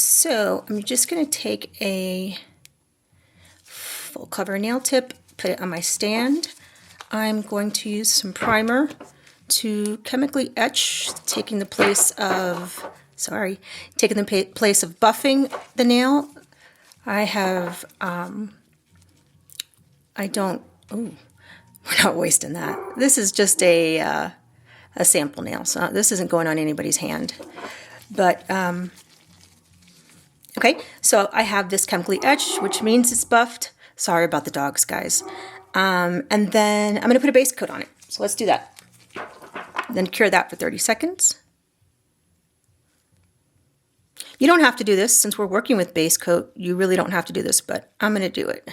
So I'm just going to take a full cover nail tip, put it on my stand. I'm going to use some primer to chemically etch, taking the place of buffing the nail. We're not wasting that. This is just a sample nail, so this isn't going on anybody's hand. But, okay, so I have this chemically etched, which means it's buffed. Sorry about the dogs, guys. And then I'm going to put a base coat on it. So let's do that. Then cure that for 30 seconds. You don't have to do this. Since we're working with base coat, you really don't have to do this, but I'm going to do it.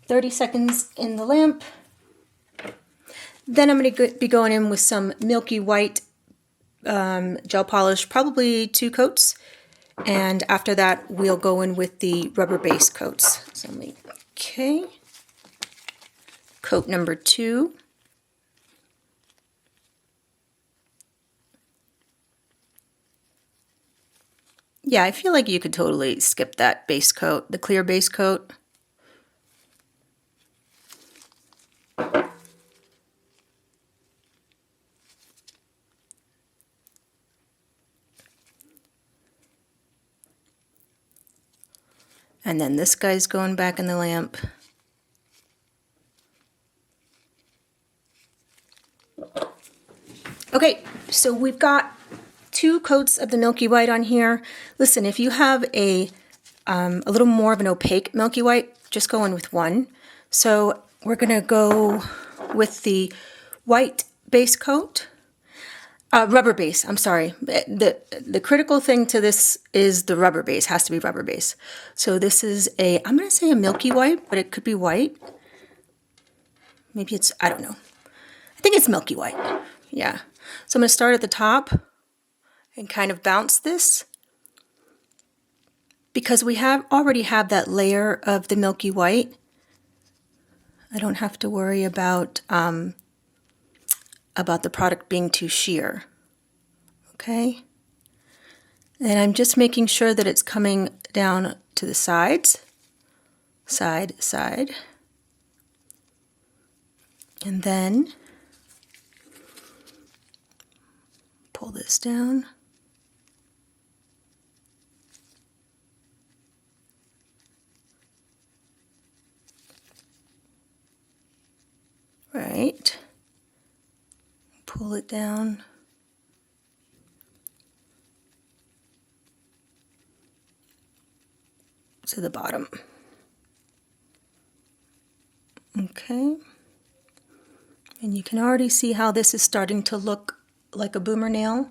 30 seconds in the lamp. Then I'm going to be going in with some milky white gel polish, probably 2 coats. And after that, we'll go in with the rubber base coats. So okay. Coat number 2. Yeah, I feel like you could totally skip that base coat, the clear base coat. And then this guy's going back in the lamp. Okay, so we've got 2 coats of the milky white on here. Listen, if you have a little more of an opaque milky white, just go in with 1. So we're going to go with the white base coat. Rubber base, I'm sorry. The critical thing to this is the rubber base, has to be rubber base. So this is I'm going to say a milky white, but it could be white. Maybe it's, I don't know. I think it's milky white. Yeah. So I'm going to start at the top and kind of bounce this. Because we already have that layer of the milky white, I don't have to worry about the product being too sheer. Okay? And I'm just making sure that it's coming down to the sides. Side, side. And then pull this down. Right. Pull it down. To the bottom. Okay. And you can already see how this is starting to look like a boomer nail.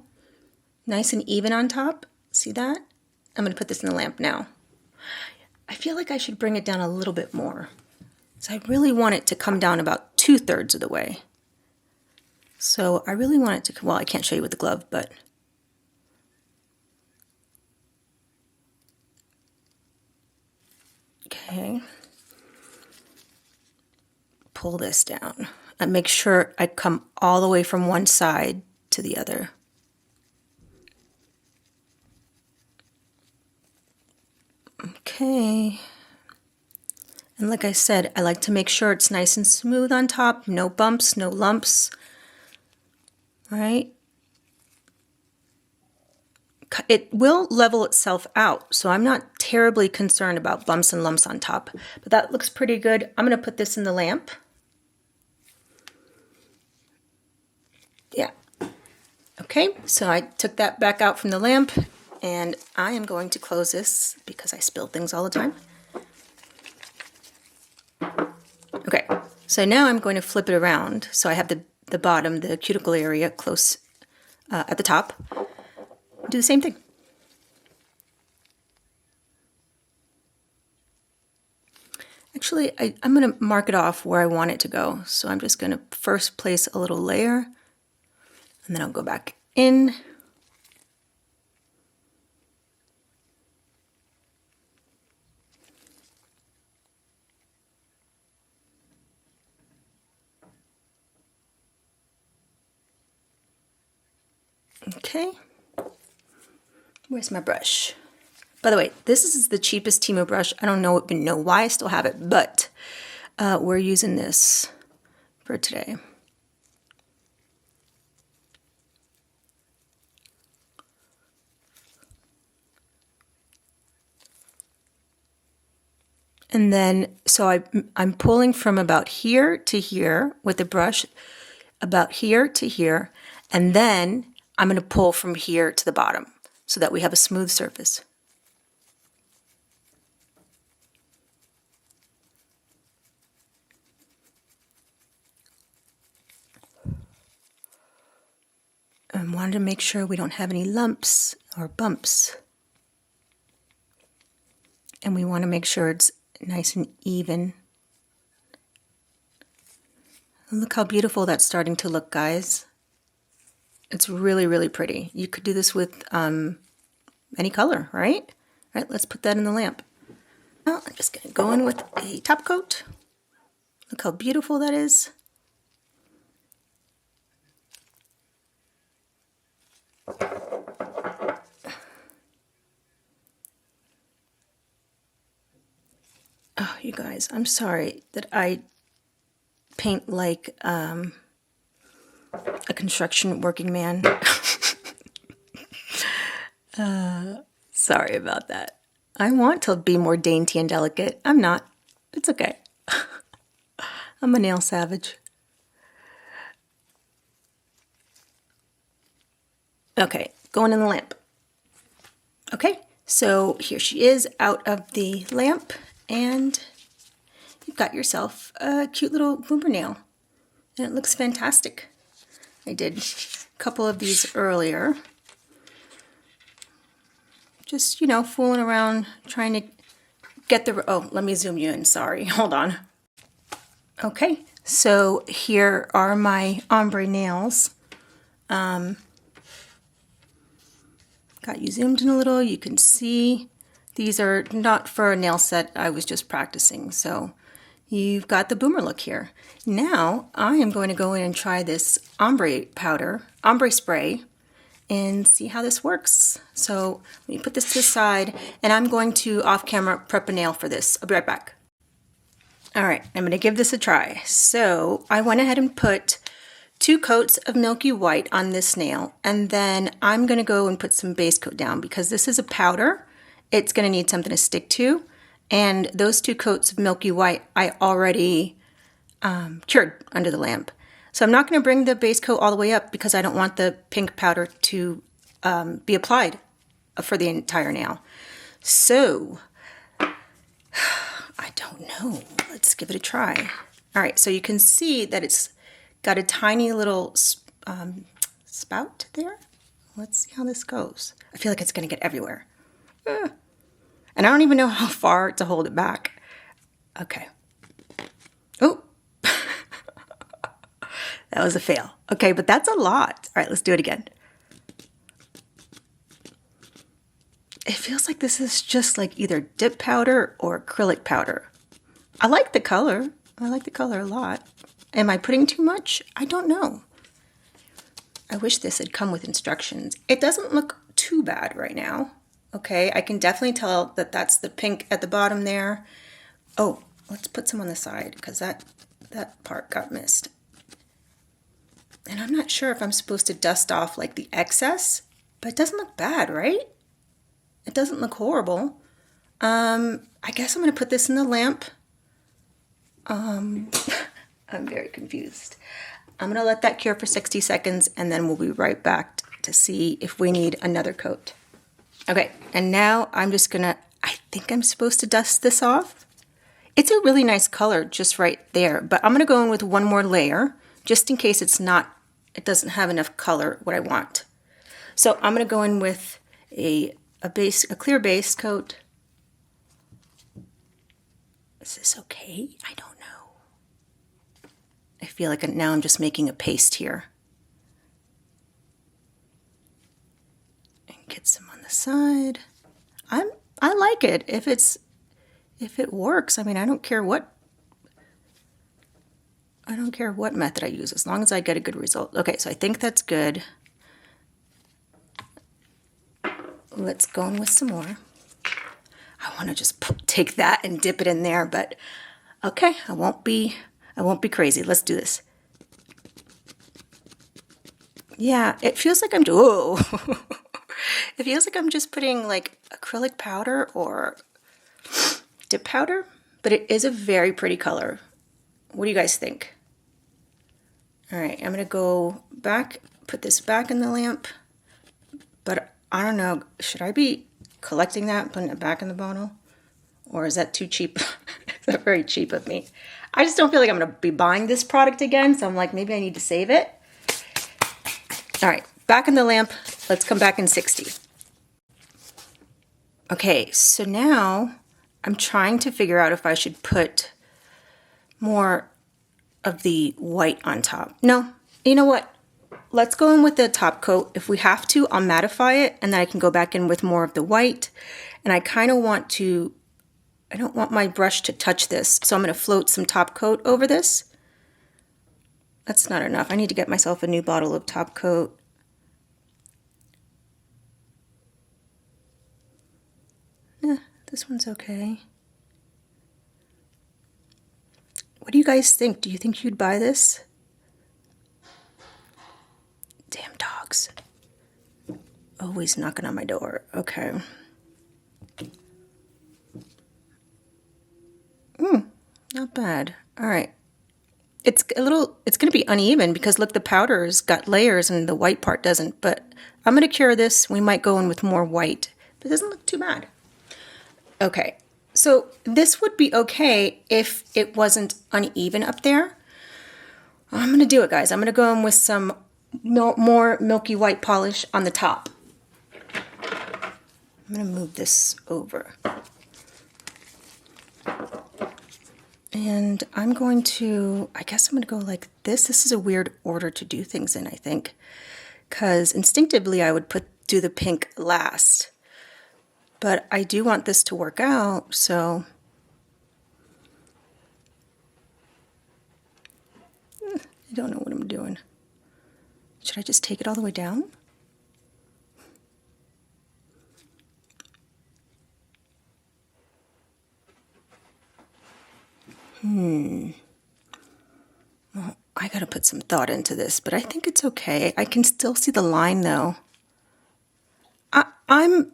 Nice and even on top. See that? I'm going to put this in the lamp now. I feel like I should bring it down a little bit more. So I really want it to come down about 2/3 of the way. So I really want it to, well, I can't show you with the glove, but okay. Pull this down and make sure I come all the way from one side to the other. Okay. And like I said, I like to make sure it's nice and smooth on top, no bumps, no lumps. All right. It will level itself out, so I'm not terribly concerned about bumps and lumps on top. But that looks pretty good. I'm going to put this in the lamp. Yeah. Okay, so I took that back out from the lamp, and I am going to close this because I spill things all the time. Okay, so now I'm going to flip it around. So I have the bottom, the cuticle area close at the top. Do the same thing. Actually, I'm going to mark it off where I want it to go. So I'm just going to first place a little layer, and then I'll go back in. Okay. Where's my brush? By the way, this is the cheapest Temu brush. I don't even know why I still have it, but we're using this for today. And then, so I'm pulling from about here to here with the brush, about here to here, and then I'm going to pull from here to the bottom so that we have a smooth surface. And wanted to make sure we don't have any lumps or bumps. And we want to make sure it's nice and even. Look how beautiful that's starting to look, guys. It's really, really pretty. You could do this with any color, right? All right, let's put that in the lamp. Now I'm just going to go in with a top coat. Look how beautiful that is. Oh, you guys, I'm sorry that I paint like a construction working man. Sorry about that. I want to be more dainty and delicate. I'm not. It's okay. I'm a nail savage. Okay, going in the lamp. Okay, so here she is out of the lamp, and you've got yourself a cute little boomer nail. And it looks fantastic. I did a couple of these earlier. Just, you know, fooling around, trying to get the... Oh, let me zoom you in. Sorry. Hold on. Okay, so here are my ombre nails. Got you zoomed in a little. You can see these are not for a nail set. I was just practicing. So you've got the boomer look here. Now I am going to go in and try this ombre powder, ombre spray, and see how this works. So let me put this to the side, and I'm going to off camera prep a nail for this. I'll be right back. All right, I'm going to give this a try. So I went ahead and put 2 coats of milky white on this nail, and then I'm going to go and put some base coat down because this is a powder. It's going to need something to stick to, and those 2 coats of milky white I already cured under the lamp. So I'm not going to bring the base coat all the way up because I don't want the pink powder to be applied for the entire nail. So I don't know. Let's give it a try. All right, so you can see that it's got a tiny little spout there. Let's see how this goes. I feel like it's going to get everywhere. And I don't even know how far to hold it back. Okay. Oh. That was a fail. Okay, but that's a lot. All right, let's do it again. It feels like this is just like either dip powder or acrylic powder. I like the color. I like the color a lot. Am I putting too much? I don't know. I wish this had come with instructions. It doesn't look too bad right now. Okay, I can definitely tell that that's the pink at the bottom there. Oh, let's put some on the side because that part got missed. And I'm not sure if I'm supposed to dust off like the excess, but it doesn't look bad, right? It doesn't look horrible. I guess I'm going to put this in the lamp. I'm very confused. I'm going to let that cure for 60 seconds, and then we'll be right back to see if we need another coat. Okay, and now I'm just going to, I think I'm supposed to dust this off. It's a really nice color just right there, but I'm going to go in with one more layer just in case it doesn't have enough color what I want. So I'm going to go in with a clear base coat. Is this okay? I don't know. I feel like now I'm just making a paste here. And get some on the side. I like it if it works. I mean, I don't care what method I use as long as I get a good result. Okay, so I think that's good. Let's go in with some more. I want to just take that and dip it in there, but okay, I won't be crazy. Let's do this. Yeah, it feels like I'm it feels like I'm just putting like acrylic powder or dip powder, but it is a very pretty color. What do you guys think? All right, I'm gonna go back, put this back in the lamp, but I don't know, should I be collecting that, putting it back in the bottle? Or is that too cheap? Is that very cheap of me? I just don't feel like I'm gonna be buying this product again, so I'm like, maybe I need to save it. All right, back in the lamp, let's come back in 60. Okay, so now I'm trying to figure out if I should put more of the white on top. No, you know what? Let's go in with the top coat. If we have to, I'll mattify it and then I can go back in with more of the white. And I kind of want to, I don't want my brush to touch this, so I'm going to float some top coat over this. That's not enough. I need to get myself a new bottle of top coat. Yeah, this one's okay. What do you guys think? Do you think you'd buy this? Damn dogs. Always knocking on my door. Okay. Not bad. All right. It's going to be uneven because look, the powder's got layers and the white part doesn't, but I'm going to cure this. We might go in with more white, but it doesn't look too bad. Okay. So this would be okay if it wasn't uneven up there. I'm going to do it, guys. I'm going to go in with some more milky white polish on the top. I'm going to move this over. And I'm going to, I guess I'm going to go like this. This is a weird order to do things in, I think. Because instinctively I would do the pink last. But I do want this to work out, so I don't know what I'm doing. Should I just take it all the way down? Well, I gotta put some thought into this, but I think it's okay. I can still see the line though. I'm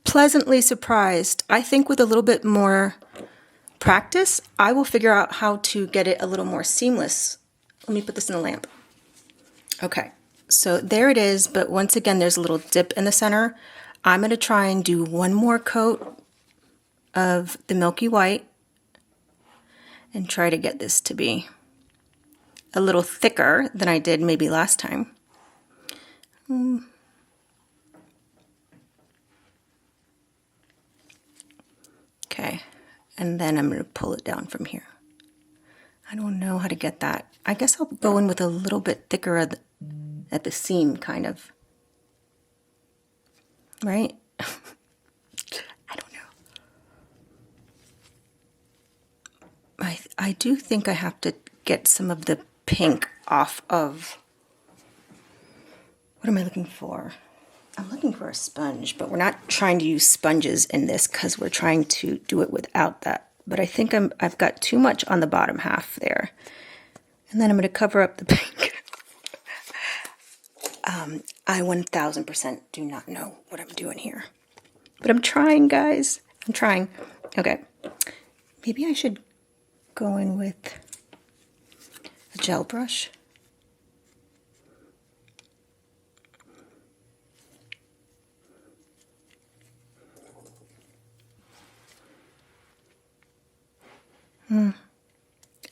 pleasantly surprised. I think with a little bit more practice, I will figure out how to get it a little more seamless. Let me put this in the lamp. Okay, so there it is, but once again, there's a little dip in the center. I'm gonna try and do one more coat of the milky white and try to get this to be a little thicker than I did maybe last time. Okay, and then I'm going to pull it down from here. I don't know how to get that. I guess I'll go in with a little bit thicker at the seam, kind of. Right? I don't know. I do think I have to get some of the pink off of, what am I looking for? I'm looking for a sponge, but we're not trying to use sponges in this because we're trying to do it without that. But I think I've got too much on the bottom half there. And then I'm going to cover up the pink. I 1000% do not know what I'm doing here. But I'm trying, guys. I'm trying. Okay. Maybe I should go in with a gel brush.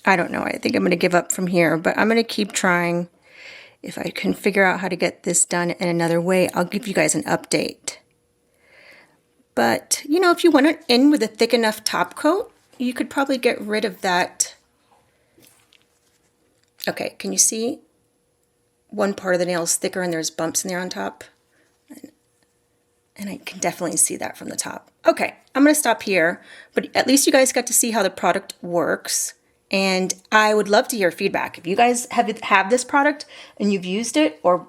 I don't know. I think I'm going to give up from here, but I'm going to keep trying. If I can figure out how to get this done in another way, I'll give you guys an update. But, you know, if you went in with a thick enough top coat, you could probably get rid of that. Okay, can you see? One part of the nail is thicker and there's bumps in there on top. And I can definitely see that from the top. Okay, I'm going to stop here, but at least you guys got to see how the product works. And I would love to hear feedback. If you guys have this product and you've used it, or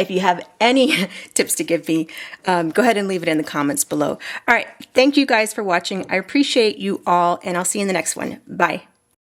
If you have any tips to give me, go ahead and leave it in the comments below. All right, thank you guys for watching. I appreciate you all, and I'll see you in the next one. Bye.